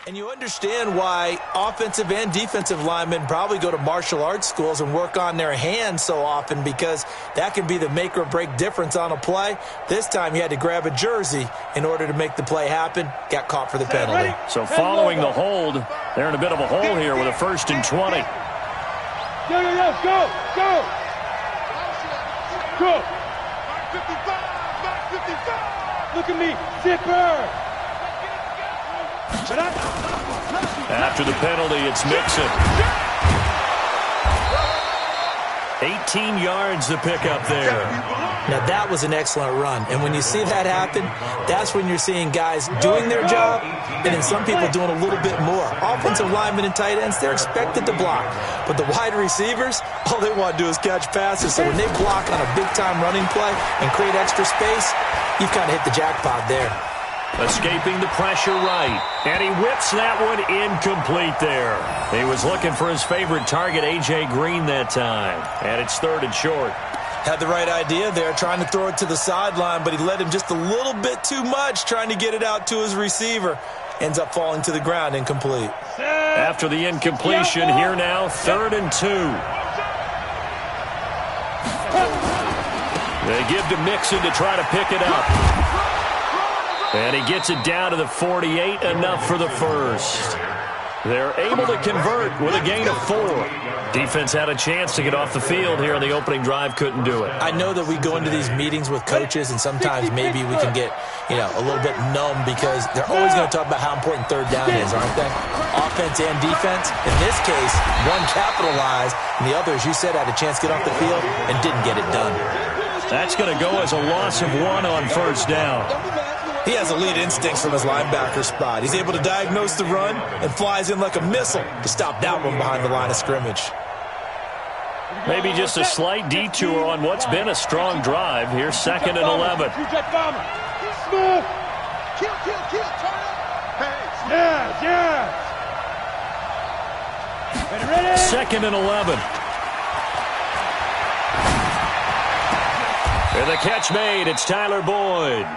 And you understand why offensive and defensive linemen probably go to martial arts schools and work on their hands so often, because that can be the make or break difference on a play. This time he had to grab a jersey in order to make the play happen. Got caught for the penalty. So following the hold, they're in a bit of a hole here with a 1st and 20. Go, go. Look at me, zipper. After the penalty, it's Mixon. 18 yards to pick up there. Now, that was an excellent run. And when you see that happen, that's when you're seeing guys doing their job and then some people doing a little bit more. Offensive linemen and tight ends, they're expected to block. But the wide receivers, all they want to do is catch passes. So when they block on a big-time running play and create extra space, you've kind of hit the jackpot there. Escaping the pressure right. And he whips that one incomplete there. He was looking for his favorite target, A.J. Green, that time. And it's 3rd and short. Had the right idea there, trying to throw it to the sideline, but he led him just a little bit too much, trying to get it out to his receiver. Ends up falling to the ground, incomplete. After the incompletion, here now, 3rd and 2. They give to Mixon to try to pick it up. And he gets it down to the 48, enough for the first. They're able to convert with a gain of 4. Defense had a chance to get off the field here on the opening drive, couldn't do it. I know that we go into these meetings with coaches, and sometimes maybe we can get, a little bit numb because they're always going to talk about how important 3rd down is, aren't they? Offense and defense. In this case, one capitalized, and the other, as you said, had a chance to get off the field and didn't get it done. That's going to go as a loss of 1 on 1st down. He has elite instincts from his linebacker spot. He's able to diagnose the run and flies in like a missile to stop that one behind the line of scrimmage. Maybe just a slight detour on what's been a strong drive. Here's 2nd and 11. Second and 11. And the catch made. It's Tyler Boyd.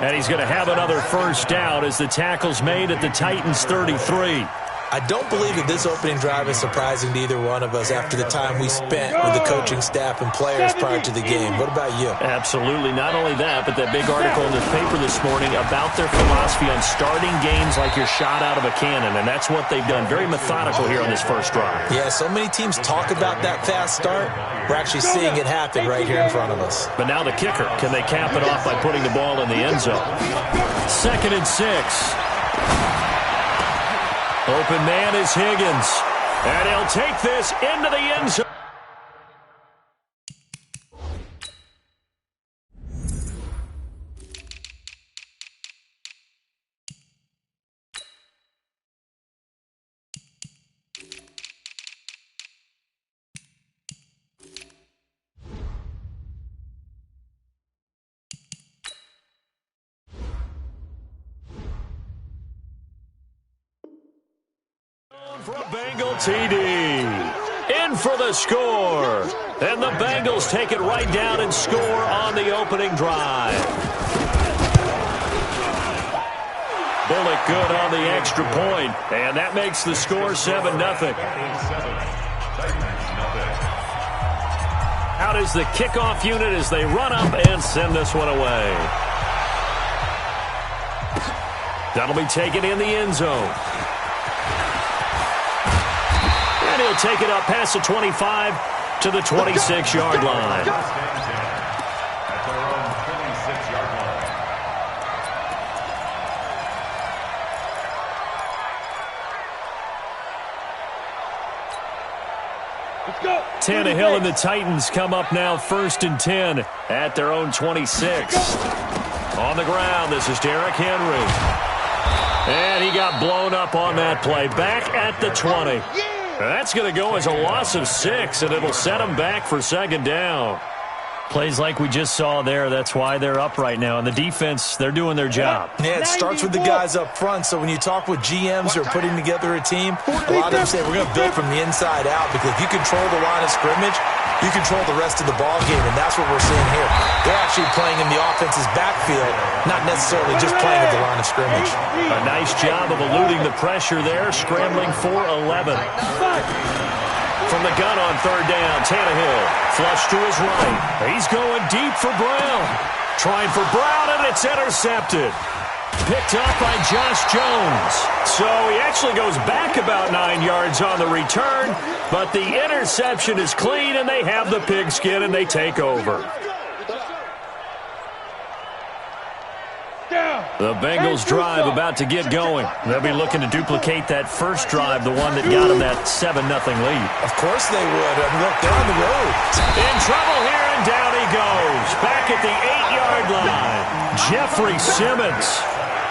And he's going to have another first down as the tackle's made at the Titans' 33. I don't believe that this opening drive is surprising to either one of us after the time we spent with the coaching staff and players prior to the game. What about you? Absolutely. Not only that, but that big article in the paper this morning about their philosophy on starting games like you're shot out of a cannon, and that's what they've done. Very methodical here on this first drive. Yeah, so many teams talk about that fast start. We're actually seeing it happen right here in front of us. But now the kicker. Can they cap it off by putting the ball in the end zone? 2nd and 6. Open man is Higgins. And he'll take this into the end zone. For a Bengal TD. In for the score. And the Bengals take it right down and score on the opening drive. Bullock good on the extra point. And that makes the score 7-0. Out is the kickoff unit as they run up and send this one away. That'll be taken in the end zone. And he'll take it up past the 25 to the 26-yard line. Tannehill and the Titans come up now 1st and 10 at their own 26. On the ground, this is Derrick Henry. And he got blown up on that play. Back at the 20. That's going to go as a loss of 6, and it'll set them back for 2nd down. Plays like we just saw there, that's why they're up right now. And the defense, they're doing their job. Yeah, it starts with the guys up front. So when you talk with GMs who are putting together a team, a lot of them say we're going to build from the inside out, because if you control the line of scrimmage, you control the rest of the ball game, and that's what we're seeing here. They're actually playing in the offense's backfield, not necessarily just playing at the line of scrimmage. A nice job of eluding the pressure there, scrambling for 11. From the gun on third down, Tannehill. Flush to his right. He's going deep for Brown. Trying for Brown, and it's intercepted. Picked up by Josh Jones. So he actually goes back about 9 yards on the return, but the interception is clean, and they have the pigskin, and they take over. The Bengals drive about to get going. They'll be looking to duplicate that first drive, the one that got them that 7-0 lead. Of course they would. I mean, look, they're on the road. In trouble here, and down he goes. Back at the 8-yard line. Jeffrey Simmons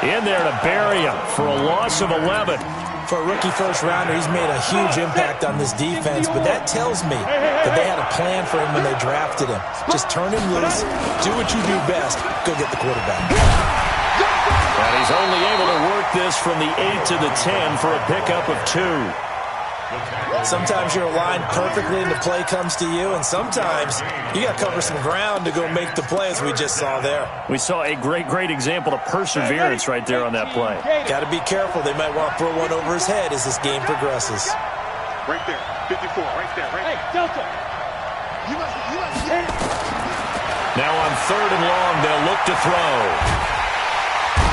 in there to bury him for a loss of 11. For a rookie first-rounder, he's made a huge impact on this defense, but that tells me that they had a plan for him when they drafted him. Just turn him loose, do what you do best, go get the quarterback. And he's only able to work this from the 8 to the 10 for a pickup of 2. Sometimes you're aligned perfectly and the play comes to you, and sometimes you got to cover some ground to go make the play, as we just saw there. We saw a great example of perseverance right there on that play. Got to be careful. They might want to throw one over his head as this game progresses. Right there, 54, right there, right there. Hey, Delta! Now on third and long, they'll look to throw.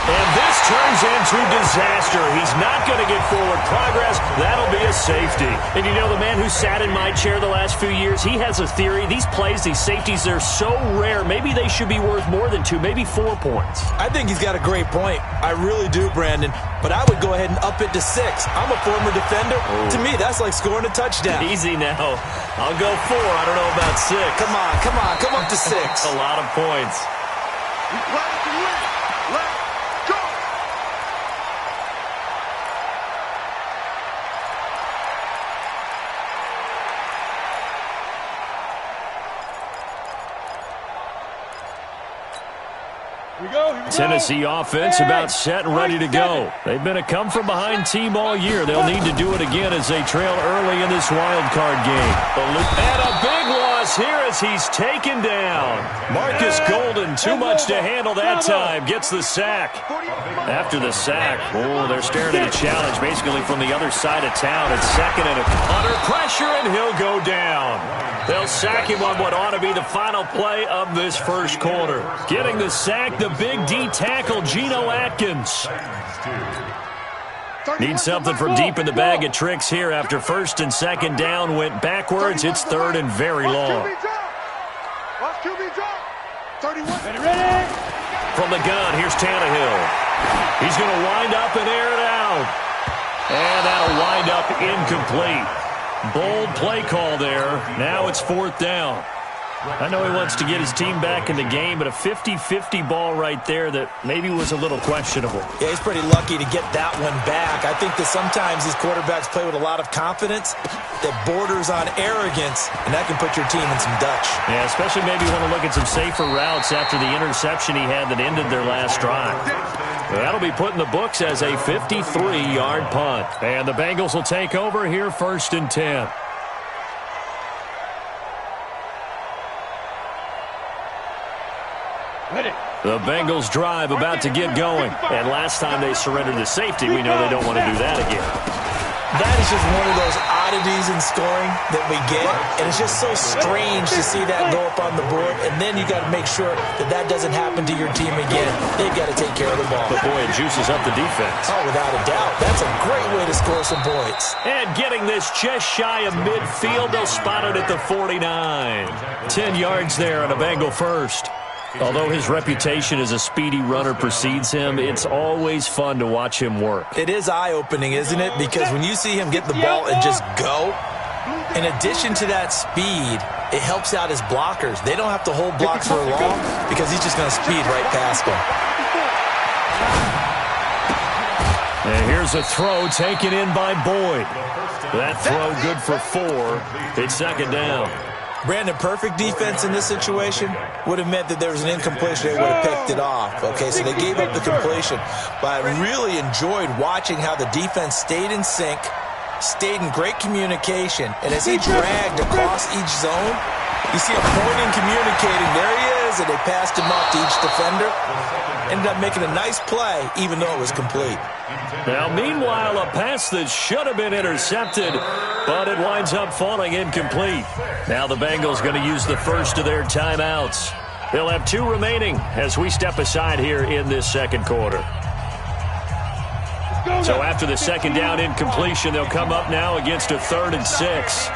And this turns into disaster. He's not going to get forward progress. That'll be a safety. And you know, the man who sat in my chair the last few years, he has a theory. These plays, these safeties, they're so rare. Maybe they should be worth more than 2, maybe 4 points. I think he's got a great point. I really do, Brandon. But I would go ahead and up it to 6. I'm a former defender. Ooh. To me, that's like scoring a touchdown. Easy now. I'll go 4. I don't know about 6. Come on. Come up to 6. A lot of points. We play to win. Let's go. Tennessee offense about set and ready to go. They've been a come-from-behind team all year. They'll need to do it again as they trail early in this wild card game. And a big loss here as he's taken down. Marcus Golden, too much to handle that time, gets the sack. After the sack, they're staring at a challenge basically from the other side of town. It's second and under pressure, and he'll go down. They'll sack him on what ought to be the final play of this first quarter. Getting the sack, the big D tackle, Geno Atkins. Needs something from deep in the bag of tricks here after first and second down went backwards. It's third and very long. From the gun, here's Tannehill. He's going to wind up and air it out. And that'll wind up incomplete. Bold play call there. Now it's fourth down. I know he wants to get his team back in the game, but a 50-50 ball right there that maybe was a little questionable. Yeah, he's pretty lucky to get that one back. I think that sometimes these quarterbacks play with a lot of confidence that borders on arrogance, and that can put your team in some Dutch. Yeah, especially maybe want to look at some safer routes after the interception he had that ended their last drive. That'll be put in the books as a 53-yard punt. And the Bengals will take over here first and 10. The Bengals drive about to get going. And last time they surrendered the safety, we know they don't want to do that again. That is just one of those oddities in scoring that we get. And it's just so strange to see that go up on the board. And then you got to make sure that that doesn't happen to your team again. They've got to take care of the ball. But boy, it juices up the defense. Oh, without a doubt. That's a great way to score some points. And getting this just shy of midfield, they'll spot it at the 49. 10 yards there on a Bengal first. Although his reputation as a speedy runner precedes him, it's always fun to watch him work. It is eye-opening, isn't it? Because when you see him get the ball and just go, in addition to that speed, it helps out his blockers. They don't have to hold blocks for long because he's just going to speed right past them. And here's a throw taken in by Boyd. That throw good for 4. It's second down. Brandon, perfect defense in this situation would have meant that there was an incompletion. They would have picked it off. Okay, so they gave up the completion. But I really enjoyed watching how the defense stayed in sync, stayed in great communication. And as he dragged across each zone, You see him pointing, communicating. There he is, and they passed him off to each defender. Ended up making a nice play, even though it was complete. Now, meanwhile, a pass that should have been intercepted, but it winds up falling incomplete. Now the Bengals going to use the first of their timeouts. They'll have 2 remaining as we step aside here in this second quarter. So after the second down incompletion, they'll come up now against a 3rd and 6.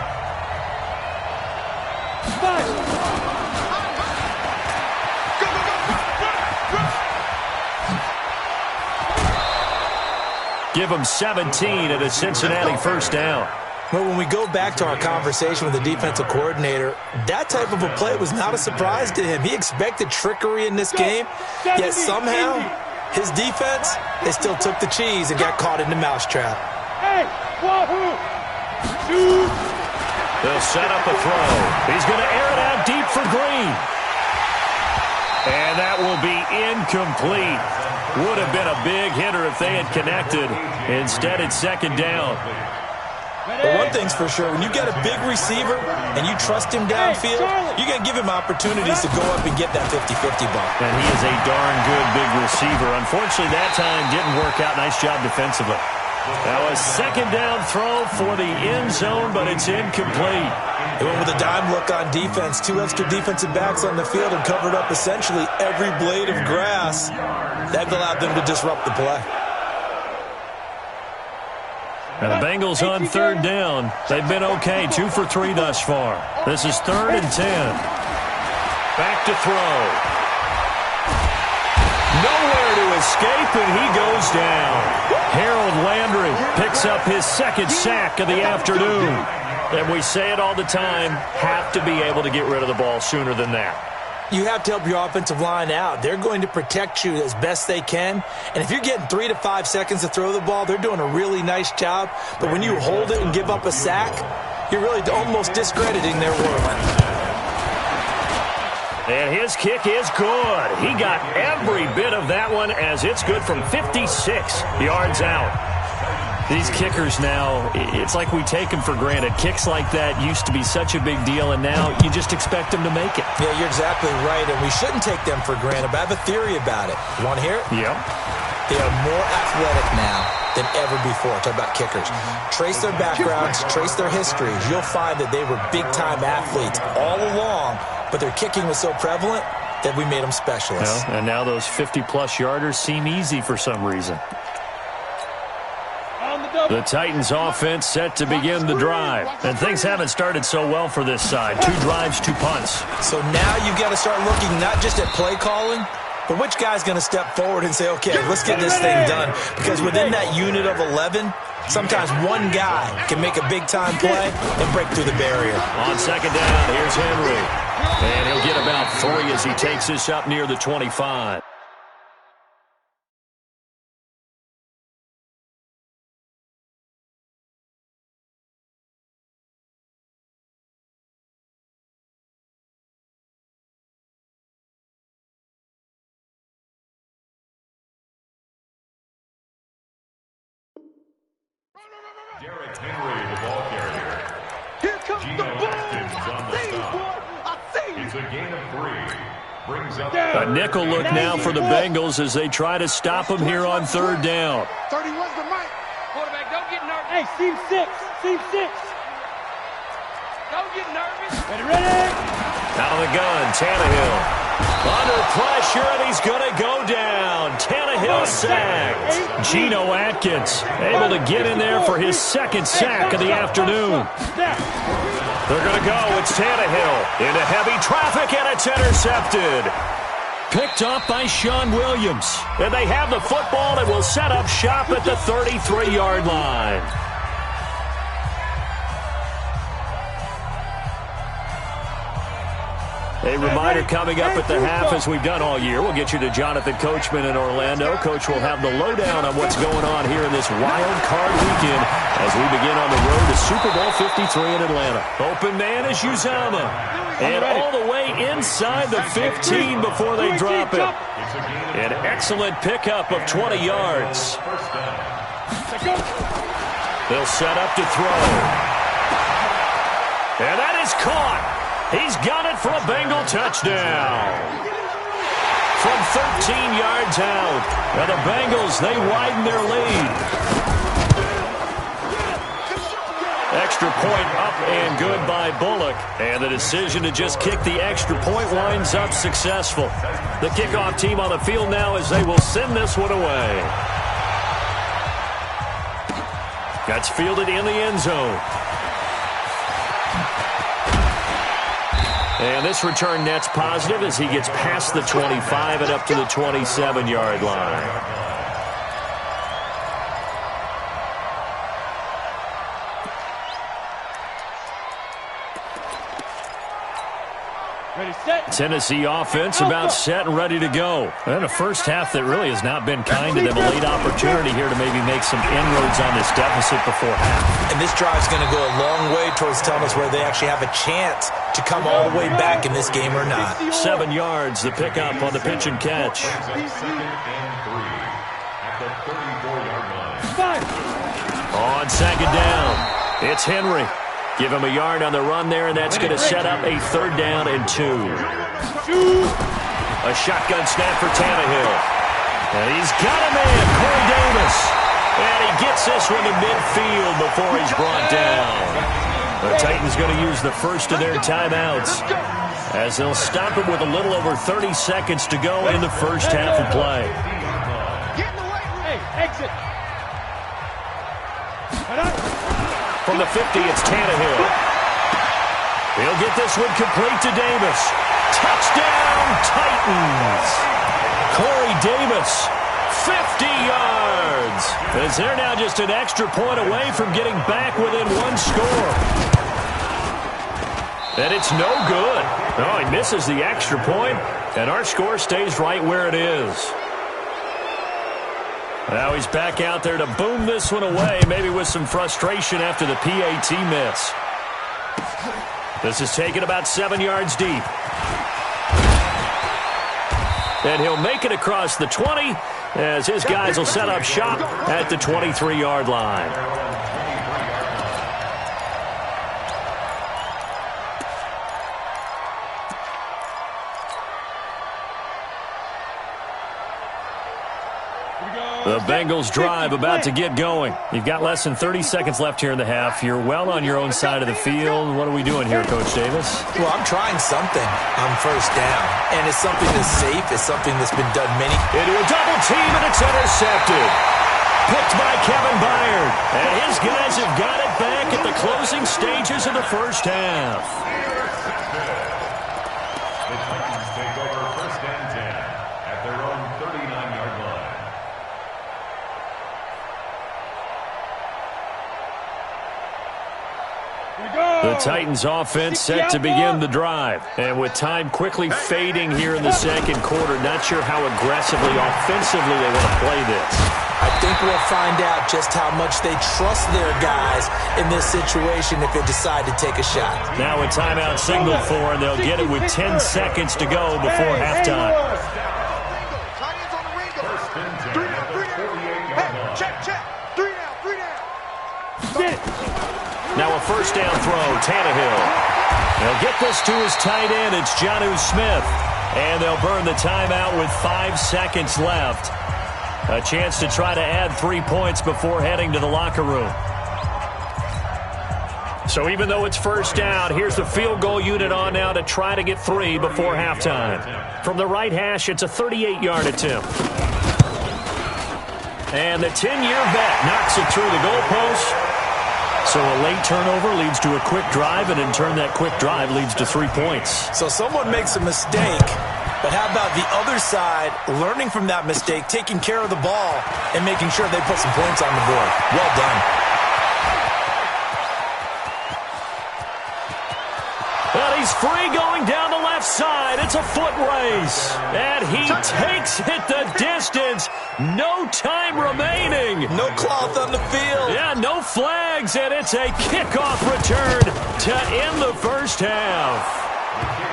Give them 17 at a Cincinnati first down. Well, when we go back to our conversation with the defensive coordinator, that type of a play was not a surprise to him. He expected trickery in this game, yet somehow his defense, they still took the cheese and got caught in the mousetrap. They'll set up a throw. He's going to air it out deep for Green. And that will be incomplete. Would have been a big hitter if they had connected. Instead, it's second down. But one thing's for sure, when you get a big receiver and you trust him downfield, you're going to give him opportunities to go up and get that 50-50 ball. And he is a darn good big receiver. Unfortunately, that time didn't work out. Nice job defensively. Now a second down throw for the end zone, but it's incomplete. They went with a dime look on defense. 2 extra defensive backs on the field and covered up essentially every blade of grass. That allowed them to disrupt the play. And the Bengals on third down. They've been okay. 2 for 3 thus far. This is 3rd and 10. Back to throw. Nowhere to escape, and he goes down. Harold Landry picks up his 2nd sack of the afternoon. And we say it all the time, have to be able to get rid of the ball sooner than that. You have to help your offensive line out. They're going to protect you as best they can. And if you're getting 3 to 5 seconds to throw the ball, they're doing a really nice job. But when you hold it and give up a sack, you're really almost discrediting their work. And his kick is good. He got every bit of that one as it's good from 56 yards out. These kickers now, it's like we take them for granted. Kicks like that used to be such a big deal, and now you just expect them to make it. Yeah, you're exactly right, and we shouldn't take them for granted, but I have a theory about it. You want to hear it? Yep. They are more athletic now than ever before. Talk about kickers. Trace their backgrounds, trace their histories. You'll find that they were big-time athletes all along, but their kicking was so prevalent that we made them specialists. And now those 50-plus yarders seem easy for some reason. The Titans offense set to begin the drive. And things haven't started so well for this side. 2 drives, 2 punts. So now you've got to start looking not just at play calling, but which guy's going to step forward and say, okay, let's get this thing done. Because within that unit of 11, sometimes one guy can make a big-time play and break through the barrier. On second down, here's Henry. And he'll get about 3 as he takes this up near the 25. Derrick Henry, the ball carrier. Here comes the ball. On the stop. It's a gain of 3. Brings up a nickel look now for the Bengals as they try to stop him here on third down. 31's the mic. Quarterback, don't get nervous. Hey, seam 6. Seam 6. Don't get nervous. Ready? Out of the gun, Tannehill. Under pressure, and he's going to go down. Tannehill sacked. Geno Atkins able to get in there for his 2nd sack of the afternoon. They're going to go. It's Tannehill into heavy traffic, and it's intercepted. Picked up by Sean Williams. And they have the football and will set up shop at the 33-yard line. A reminder coming up at the half, as we've done all year. We'll get you to Jonathan Coachman in Orlando. Coach will have the lowdown on what's going on here in this wild card weekend as we begin on the road to Super Bowl 53 in Atlanta. Open man is Uzama. And all the way inside the 15 before they drop it. An excellent pickup of 20 yards. They'll set up to throw. And that is caught. He's got it for a Bengal touchdown. From 13 yards out. Now the Bengals, they widen their lead. Extra point up and good by Bullock. And the decision to just kick the extra point winds up successful. The kickoff team on the field now as they will send this one away. That's fielded in the end zone. And this return net's positive as he gets past the 25 and up to the 27-yard line. Ready, set. Tennessee offense about set and ready to go. And a first half that really has not been kind to them. A late opportunity here to maybe make some inroads on this deficit before half. And this drive's going to go a long way towards telling us where they actually have a chance to come all the way back in this game or not. 7 yards, the pickup on the pitch and catch. Second and 3 at the 34-yard line. 5. On second down, it's Henry. Give him a yard on the run there, and that's going to set up a 3rd down and 2. A shotgun snap for Tannehill. And he's got a man, Corey Davis. And he gets this one to midfield before he's brought down. The Titans going to use the first of their timeouts as they'll stop him with a little over 30 seconds to go in the first half of play. Hey, exit. From the 50, it's Tannehill. He'll get this one complete to Davis. Touchdown, Titans. Corey Davis, 50 yards. As they're now just an extra point away from getting back within 1 score. And it's no good. No, he misses the extra point, and our score stays right where it is. Now he's back out there to boom this one away, maybe with some frustration after the PAT miss. This is taken about 7 yards deep. And he'll make it across the 20 as his guys will set up shop at the 23-yard line. The Bengals drive about to get going. You've got less than 30 seconds left here in the half. You're well on your own side of the field. What are we doing here, Coach Davis? Well, I'm trying something on 1st down. And it's something that's safe. It's something that's been done many. Into a double team, and it's intercepted. Picked by Kevin Byard. And his guys have got it back at the closing stages of the first half. The Titans take over 1st and 10 at their own 39-yard line. The Titans offense set to begin the drive. And with time quickly fading here in the second quarter, not sure how aggressively, offensively they want to play this. I think we'll find out just how much they trust their guys in this situation if they decide to take a shot. Now a timeout signal for, and they'll get it with 10 seconds to go before halftime. Now a 1st down throw, Tannehill. They'll get this to his tight end. It's Jonnu Smith. And they'll burn the timeout with 5 seconds left. A chance to try to add 3 points before heading to the locker room. So even though it's 1st down, here's the field goal unit on now to try to get 3 before halftime. From the right hash, it's a 38-yard attempt. And the 10-year vet knocks it through the goalpost. So a late turnover leads to a quick drive, and in turn that quick drive leads to 3 points. So someone makes a mistake, but how about the other side learning from that mistake, taking care of the ball, and making sure they put some points on the board? Well done. Well, he's free going down the left side. It's a foot race. And he takes it the distance. No time remaining. No cloth on the field. Yeah, no flags, and it's a kickoff return to end the first half.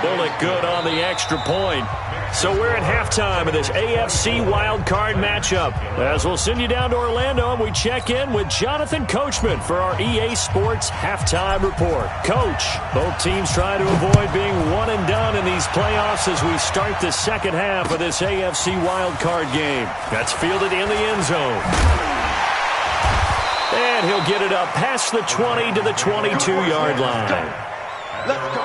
Bullet good on the extra point. So we're at halftime of this AFC wildcard matchup. As we'll send you down to Orlando, and we check in with Jonathan Coachman for our EA Sports Halftime Report. Coach, both teams try to avoid being one and done in these playoffs as we start the second half of this AFC wildcard game. That's fielded in the end zone. And he'll get it up past the 20 to the 22-yard line. Let's go.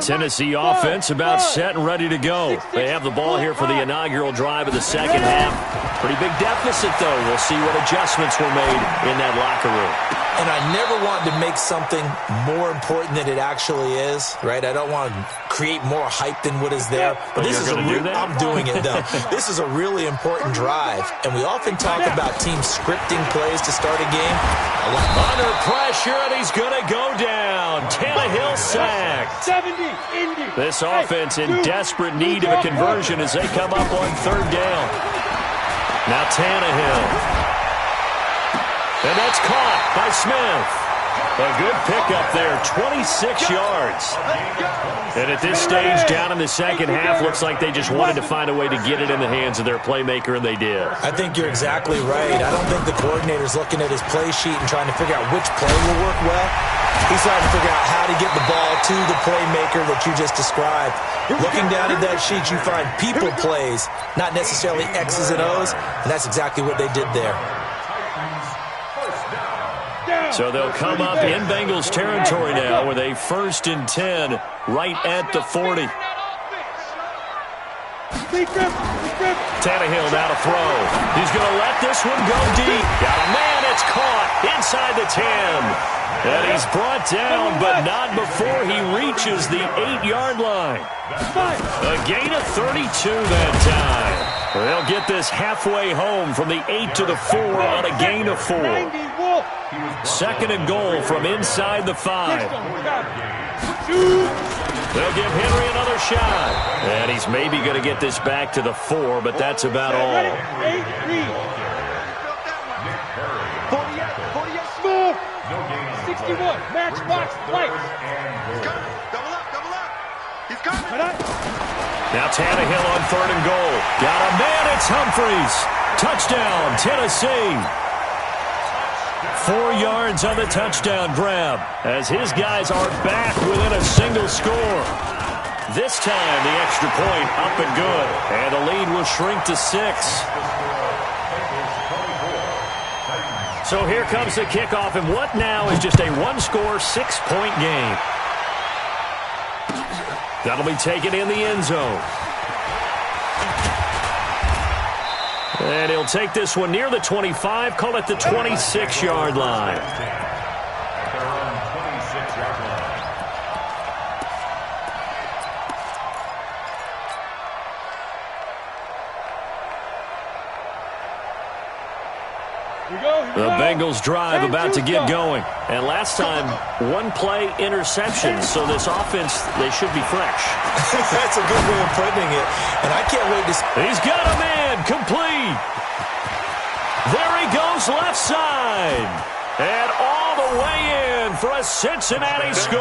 Tennessee offense about set and ready to go. They have the ball here for the inaugural drive of the second half. Pretty big deficit, though. We'll see what adjustments were made in that locker room. And I never want to make something more important than it actually is, right? I don't want to create more hype than what is there. But this is I'm doing it, though. This is a really important drive. And we often talk about teams scripting plays to start a game. Under pressure, and he's going to go down. Tannehill sacked. 70, Indy. This offense in desperate need of a conversion as they come up on third down. Now Tannehill. And that's caught by Smith. A good pickup there, 26 yards. And at this stage, down in the second half, looks like they just wanted to find a way to get it in the hands of their playmaker, and they did. I think you're exactly right. I don't think the coordinator's looking at his play sheet and trying to figure out which play will work well. He's trying to figure out how to get the ball to the playmaker that you just described. Looking down at that sheet, you find people plays, not necessarily X's and O's, and that's exactly what they did there. So they'll come up in Bengals territory now with a 1st and 10 right at the 40. Tannehill now to throw. He's going to let this one go deep. Got a man, it's caught inside the 10. And he's brought down, but not before he reaches the 8-yard line. A gain of 32 that time. They'll get this halfway home from the 8 to the 4 on a gain of 4. 2nd and goal from inside the 5. They'll give Henry another shot. And he's maybe going to get this back to the 4, but that's about all. 48 smooth. 61, matchbox lights. Double up. He's coming. Now Tannehill on 3rd and goal. Got a man, it's Humphries. Touchdown, Tennessee. 4 yards on the touchdown grab as his guys are back within a single score. This time the extra point up and good, and the lead will shrink to 6. So here comes the kickoff, and what now is just a one-score, 6-point game. That'll be taken in the end zone. And he'll take this one near the 25, call it the 26-yard line. The Bengals drive about to get going. And last time, one play interception. So this offense, they should be fresh. That's a good way of putting it. And I can't wait to see. He's got a man complete. There he goes left side. And all the way in for a Cincinnati score.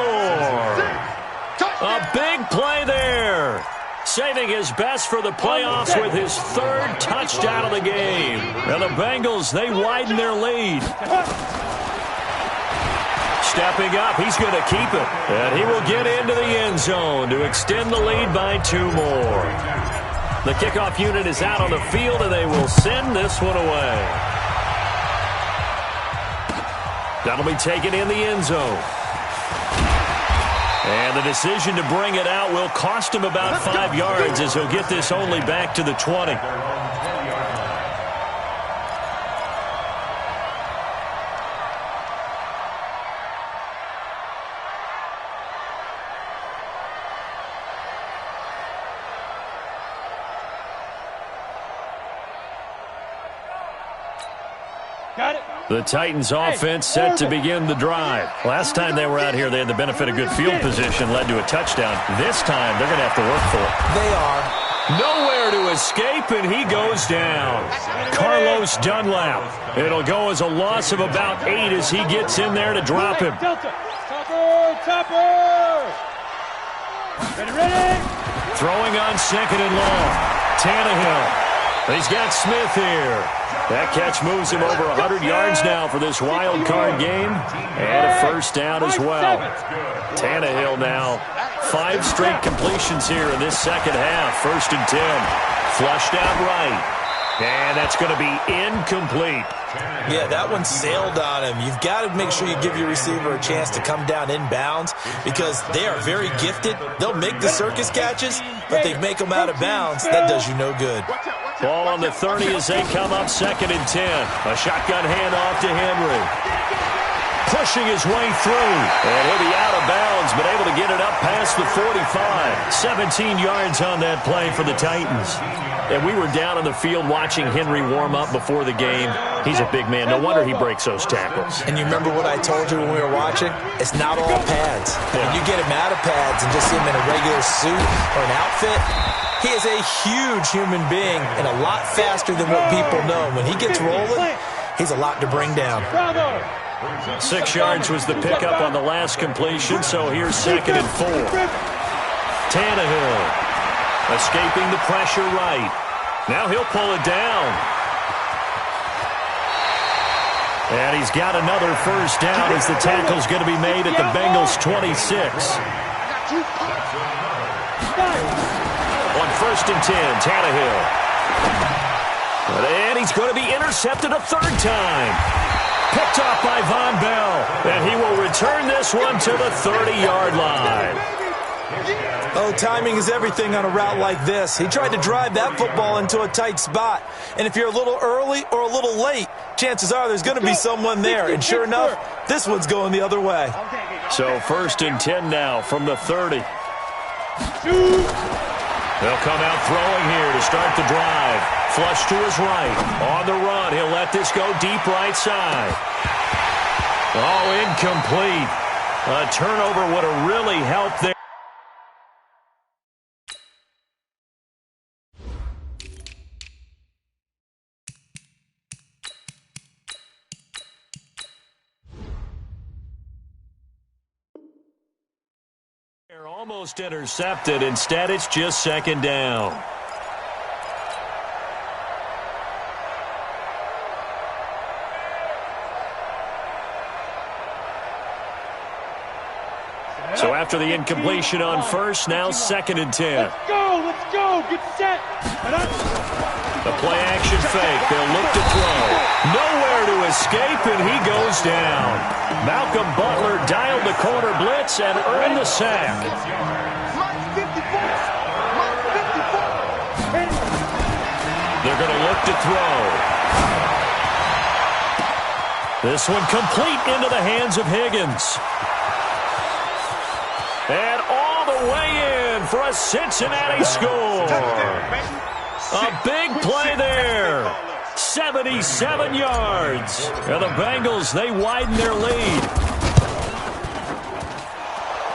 A big play there. Saving his best for the playoffs with his 3rd touchdown of the game. And the Bengals, they widen their lead. Stepping up, he's going to keep it. And he will get into the end zone to extend the lead by 2 more. The kickoff unit is out on the field, and they will send this one away. That'll be taken in the end zone. And the decision to bring it out will cost him about 5 yards as he'll get this only back to the 20. Got it. The Titans offense set to begin the drive. Last time they were out here, they had the benefit of good field position, led to a touchdown. This time, they're going to have to work for it. They are. Nowhere to escape, and he goes down. Carlos Dunlap. It'll go as a loss of about 8 as he gets in there to drop him. Ready. Throwing on 2nd and long. Tannehill. He's got Smith here. That catch moves him over 100 yards now for this wild card game. And a first down as well. Tannehill now 5 straight completions here in this second half. 1st and 10. Flushed out right. And that's going to be incomplete. Yeah, that one sailed on him. You've got to make sure you give your receiver a chance to come down inbounds because they are very gifted. They'll make the circus catches, but they make them out of bounds. That does you no good. Ball on the 30 as they come up 2nd and 10. A shotgun handoff to Henry. Pushing his way through. And he'll be out of bounds, but able to get it up past the 45. 17 yards on that play for the Titans. And we were down on the field watching Henry warm up before the game. He's a big man. No wonder he breaks those tackles. And you remember what I told you when we were watching? It's not all pads. When you get him out of pads and just see him in a regular suit or an outfit, he is a huge human being and a lot faster than what people know. When he gets rolling, he's a lot to bring down. 6 yards was the pickup on the last completion, so here's 2nd and 4. Tannehill escaping the pressure right. Now he'll pull it down. And he's got another first down as the tackle's going to be made at the Bengals' 26. On 1st and 10, Tannehill. And he's going to be intercepted a 3rd time. Picked off by Von Bell. And he will return this one to the 30-yard line. Oh, timing is everything on a route like this. He tried to drive that football into a tight spot. And if you're a little early or a little late, chances are there's going to be someone there. And sure enough, this one's going the other way. So 1st and 10 now from the 30. They'll come out throwing here to start the drive. Flush to his right. On the run, he'll let this go deep right side. Oh, incomplete. A turnover would have really helped there. They're almost intercepted. Instead, it's just 2nd down. So after the incompletion on 1st, now 2nd and 10. Let's go, get set. The play action fake, they'll look to throw. Nowhere to escape, and he goes down. Malcolm Butler dialed the corner blitz and earned the sack. They're going to look to throw. This one complete into the hands of Higgins. And all the way in for a Cincinnati score. A big play there. 77 yards. And the Bengals, they widen their lead.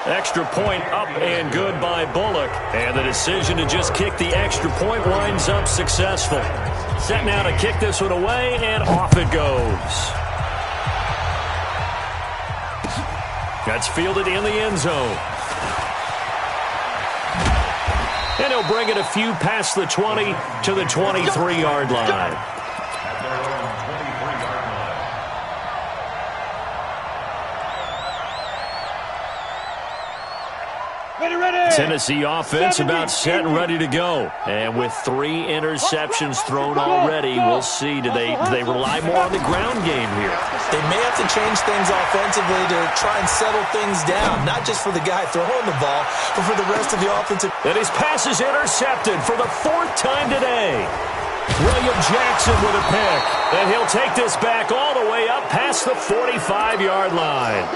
Extra point up and good by Bullock. And the decision to just kick the extra point winds up successful. Set now to kick this one away, and off it goes. That's fielded in the end zone. And he'll bring it a few past the 20 to the 23-yard line. Tennessee offense about set and ready to go. And with 3 interceptions thrown already, we'll see. Do they rely more on the ground game here? They may have to change things offensively to try and settle things down, not just for the guy throwing the ball, but for the rest of the offensive. And his pass is intercepted for the 4th time today. William Jackson with a pick. And he'll take this back all the way up past the 45-yard line.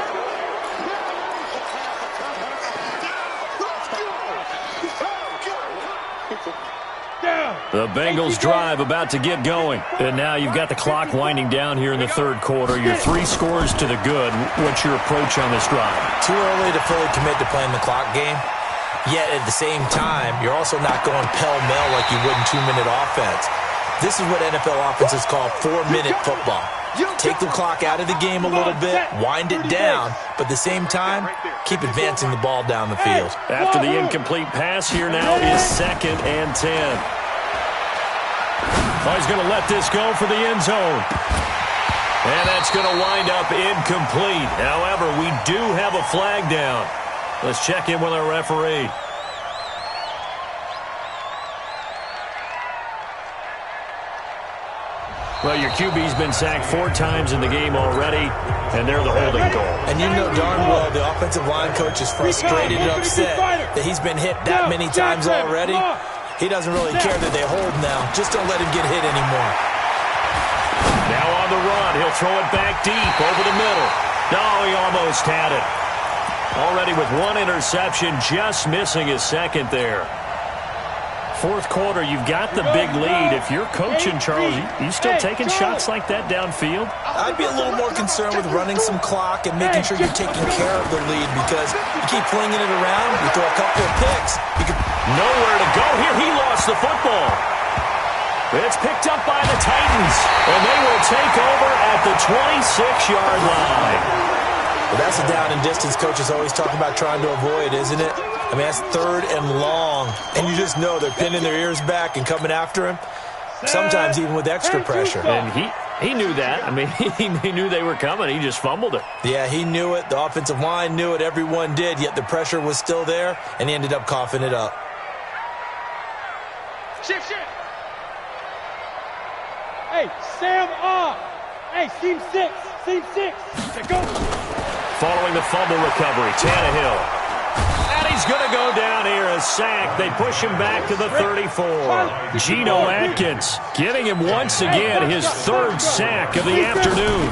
Down. The Bengals drive about to get going. And now you've got the clock winding down here in the third quarter. You're 3 scores to the good. What's your approach on this drive? Too early to fully commit to playing the clock game. Yet at the same time, you're also not going pell-mell like you would in 2-minute offense. This is what NFL offenses call 4-minute football. Take the clock out of the game a little bit, wind it down, but at the same time, keep advancing the ball down the field. After the incomplete pass, here now is 2nd and 10. Oh, he's going to let this go for the end zone. And that's going to wind up incomplete. However, we do have a flag down. Let's check in with our referee. Well, your QB's been sacked 4 times in the game already, and they're the holding goal. And you know darn well the offensive line coach is frustrated and upset that he's been hit that many times already. He doesn't really care that they hold now. Just don't let him get hit anymore. Now on the run. He'll throw it back deep over the middle. No, he almost had it. Already with 1 interception, just missing his 2nd there. Fourth quarter, you've got the big lead. If you're coaching, Charles, you still taking shots like that downfield? I'd be a little more concerned with running some clock and making sure you're taking care of the lead, because you keep flinging it around, you throw a couple of picks. You could... Nowhere to go here. He lost the football. It's picked up by the Titans, and they will take over at the 26-yard line. Well, that's a down and distance coaches always talk about trying to avoid, isn't it? I mean, that's 3rd and long, and you just know they're pinning their ears back and coming after him, sometimes even with extra pressure. And he knew that. I mean, he knew they were coming. He just fumbled it. Yeah, he knew it. The offensive line knew it. Everyone did, yet the pressure was still there, and he ended up coughing it up. Shift. Hey, Sam off. Hey, seam 6. Go. Following the fumble recovery, Tannehill. And he's going to go down here, a sack. They push him back to the 34. Geno Atkins getting him once again his 3rd sack of the afternoon.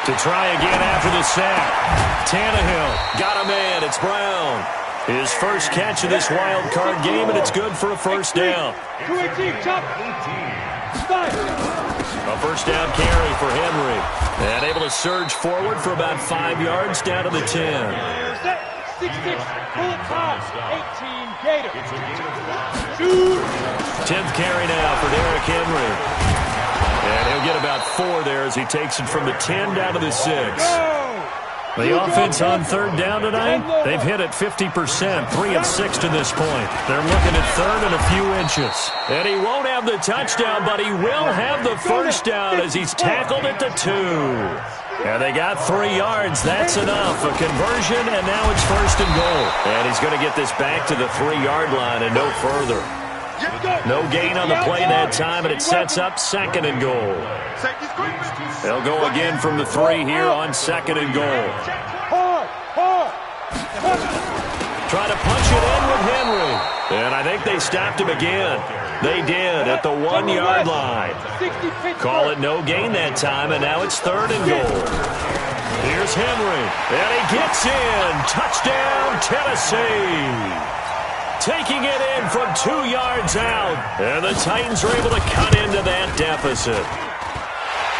To try again after the sack. Tannehill got a man. It's Brown. His first catch of this wild card game, and it's good for a first down. 218, chop. A first down carry for Henry. And able to surge forward for about 5 yards down to the 10. 6-6, pull it high. 18, Gator. 10th carry now for Derrick Henry. And he'll get about 4 there as he takes it from the 10 down to the 6. The offense on 3rd down tonight, they've hit it 50%, 3 of 6 to this point. They're looking at 3rd and a few inches. And he won't have the touchdown, but he will have the first down as he's tackled at the 2. And they got 3 yards. That's enough. A conversion, and now it's 1st and goal. And he's going to get this back to the 3-yard line and no further. No gain on the play that time, and it sets up 2nd and goal. They'll go again from the 3 here on 2nd and goal. Try to punch it in with Henry. And I think they stopped him again. They did at the 1-yard line. Call it no gain that time, and now it's 3rd and goal. Here's Henry, and he gets in. Touchdown, Tennessee. Taking it in from 2 yards out. And the Titans are able to cut into that deficit.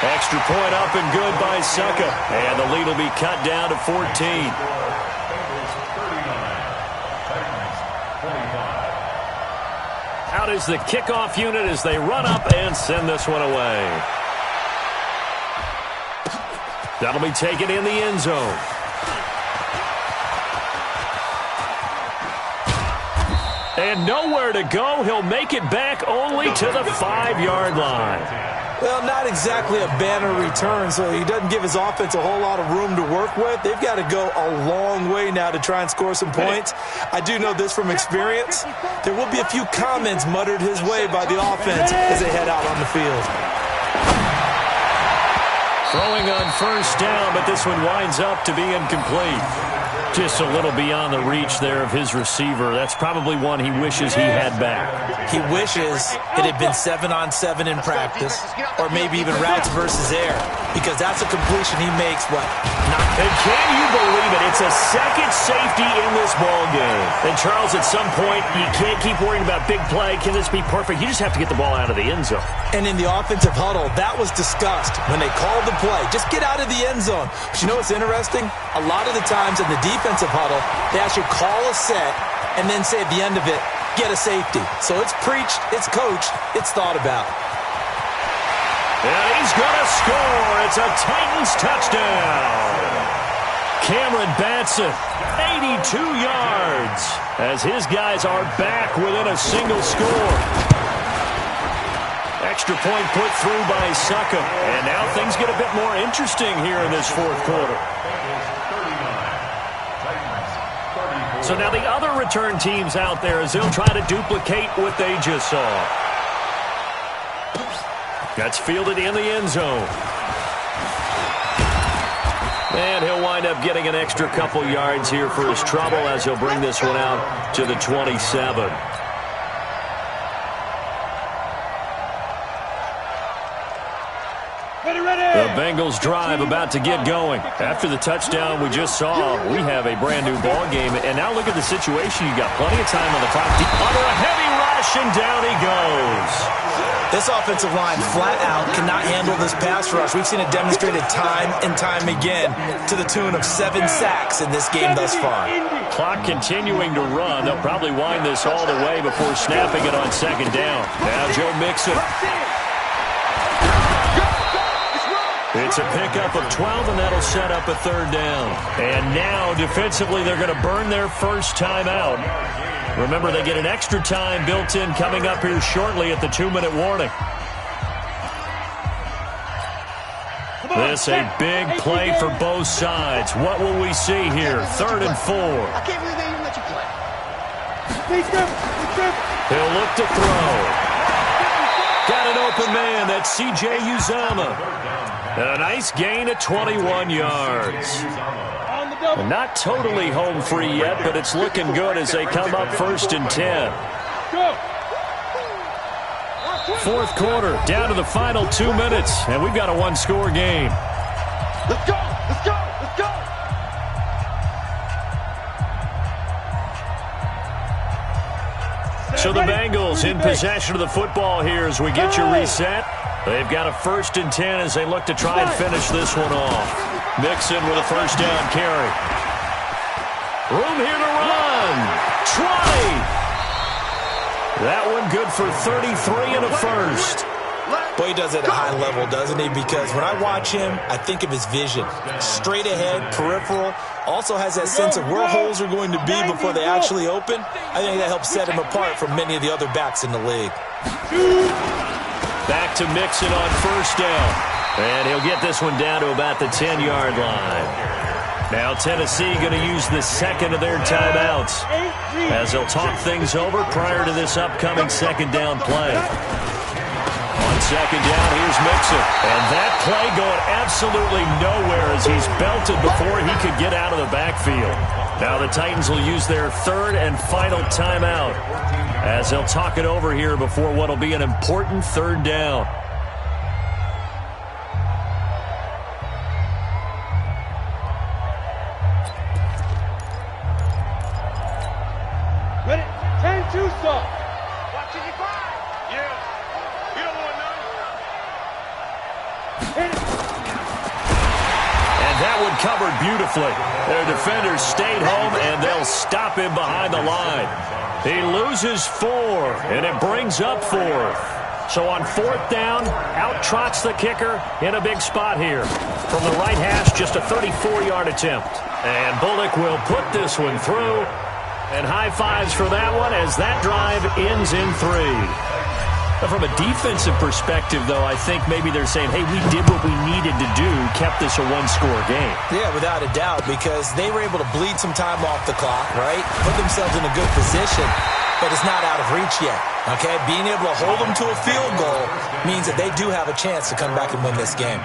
Extra point up and good by Succa. And the lead will be cut down to 14. Out is the kickoff unit as they run up and send this one away. That'll be taken in the end zone. And nowhere to go. He'll make it back only to the 5-yard line. Well, not exactly a banner return, so he doesn't give his offense a whole lot of room to work with. They've got to go a long way now to try and score some points. I do know this from experience. There will be a few comments muttered his way by the offense as they head out on the field. Throwing on first down, but this one winds up to be incomplete. Just a little beyond the reach there of his receiver. That's probably one he wishes he had back. He wishes it had been 7-on-7 in practice, or maybe even routes versus air. because that's a completion he makes, And can you believe it? It's a second safety in this ball game. And, Charles, at some point, you can't keep worrying about big play. Can this be perfect? You just have to get the ball out of the end zone. And in the offensive huddle, that was discussed when they called the play. Just get out of the end zone. But you know what's interesting? A lot of the times in the defensive huddle, they actually call a set and then say at the end of it, get a safety. So it's preached, it's coached, it's thought about. And he's going to score. It's a Titans touchdown. Cameron Batson, 82 yards, as his guys are back within a single score. Extra point put through by Suckum. And now things get a bit more interesting here in this fourth quarter. So now the other return teams out there as they'll try to duplicate what they just saw. That's fielded in the end zone. And he'll wind up getting an extra couple yards here for his trouble as he'll bring this one out to the 27. The Bengals drive about to get going. After the touchdown we just saw, we have a brand new ball game. And now look at the situation. You got plenty of time on the clock. Under a heavy rush, and down he goes. This offensive line flat out cannot handle this pass rush. We've seen it demonstrated time and time again to the tune of 7 sacks in this game thus far. Clock continuing to run. They'll probably wind this all the way before snapping it on second down. Now Joe Mixon. It's a pickup of 12, and that'll set up a third down. And now, defensively, they're going to burn their first timeout. Remember, they get an extra time built in coming up here shortly at the 2-minute warning. This a big play for both sides. What will we see here? 3rd and 4. I can't believe they even let you play. He'll look to throw. Got an open man. That's C.J. Uzomah. A nice gain of 21 yards. Not totally home free yet, but it's looking good as they come up 1st and 10. Fourth quarter, down to the final 2 minutes, and we've got a one-score game. Let's go! Let's go! Let's go! So the Bengals in possession of the football here as we get you reset. They've got a 1st and 10 as they look to try and finish this one off. Mixon with a first down carry. Room here to run. 20. That one good for 33 and a first. Boy, he does it at a high level, doesn't he? Because when I watch him, I think of his vision. Straight ahead, peripheral. Also has that sense of where holes are going to be before they actually open. I think that helps set him apart from many of the other backs in the league. Back to Mixon on first down. And he'll get this one down to about the 10-yard line. Now Tennessee going to use the second of their timeouts as they'll talk things over prior to this upcoming second down play. On second down, here's Mixon. And that play going absolutely nowhere as he's belted before he could get out of the backfield. Now the Titans will use their 3rd and final timeout as they'll talk it over here before what will be an important 3rd down. Ready? 10-2 stop. Watch it, you fire. Yeah. You don't want none. Hit it. And that one covered beautifully. Their defenders stayed home, and they'll stop him behind the line. He loses 4, and it brings up 4th. So on 4th down, out trots the kicker in a big spot here. From the right hash, just a 34-yard attempt. And Bullock will put this one through. And high fives for that one as that drive ends in 3. But from a defensive perspective, though, I think maybe they're saying, hey, we did what we needed to do, kept this a one-score game. Yeah, without a doubt, because they were able to bleed some time off the clock, right? Put themselves in a good position, but it's not out of reach yet, okay? Being able to hold them to a field goal means that they do have a chance to come back and win this game.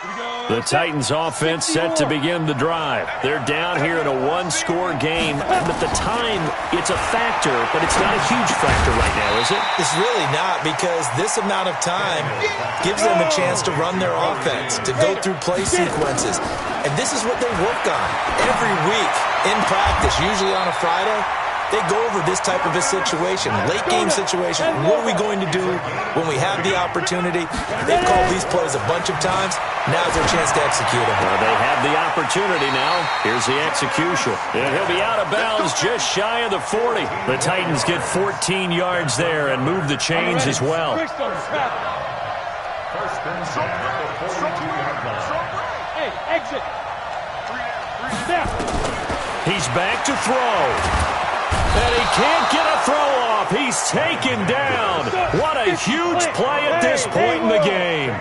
Here we go. The Titans offense set to begin the drive. They're down here in a one-score game. And at the time, it's a factor, but it's not a huge factor right now, is it? It's really not, because this amount of time gives them a chance to run their offense, to go through play sequences. And this is what they work on every week in practice, usually on a Friday. They go over this type of a situation, late-game situation. What are we going to do when we have the opportunity? They've called these plays a bunch of times. Now's their chance to execute them. Well, they have the opportunity now. Here's the execution. And he'll be out of bounds just shy of the 40. The Titans get 14 yards there and move the chains as well. First and 10 at the 42-yard line. Hey, exit. Snap. He's back to throw. And he can't get a throw off. He's taken down. What a huge play at this point in the game.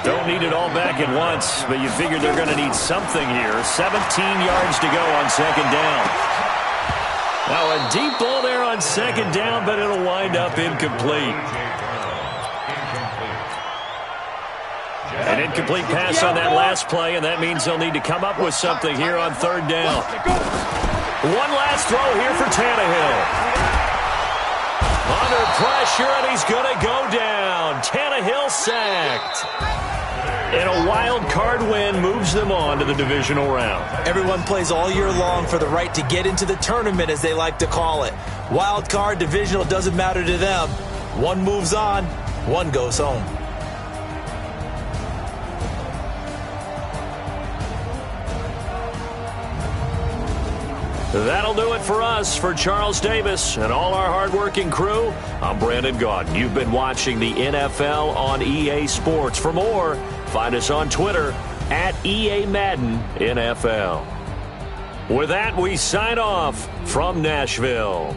Don't need it all back at once, but you figure they're going to need something here. 17 yards to go on second down. Now a deep ball there on second down, but it'll wind up incomplete. An incomplete pass on that last play, and that means they'll need to come up with something here on third down. One last throw here for Tannehill. Under pressure, and he's going to go down. Tannehill sacked. And a wild card win moves them on to the divisional round. Everyone plays all year long for the right to get into the tournament, as they like to call it. Wild card, divisional, doesn't matter to them. One moves on, one goes home. That'll do it for us. For Charles Davis and all our hardworking crew, I'm Brandon Gaudin. You've been watching the NFL on EA Sports. For more, find us on Twitter at EA Madden NFL. With that, we sign off from Nashville.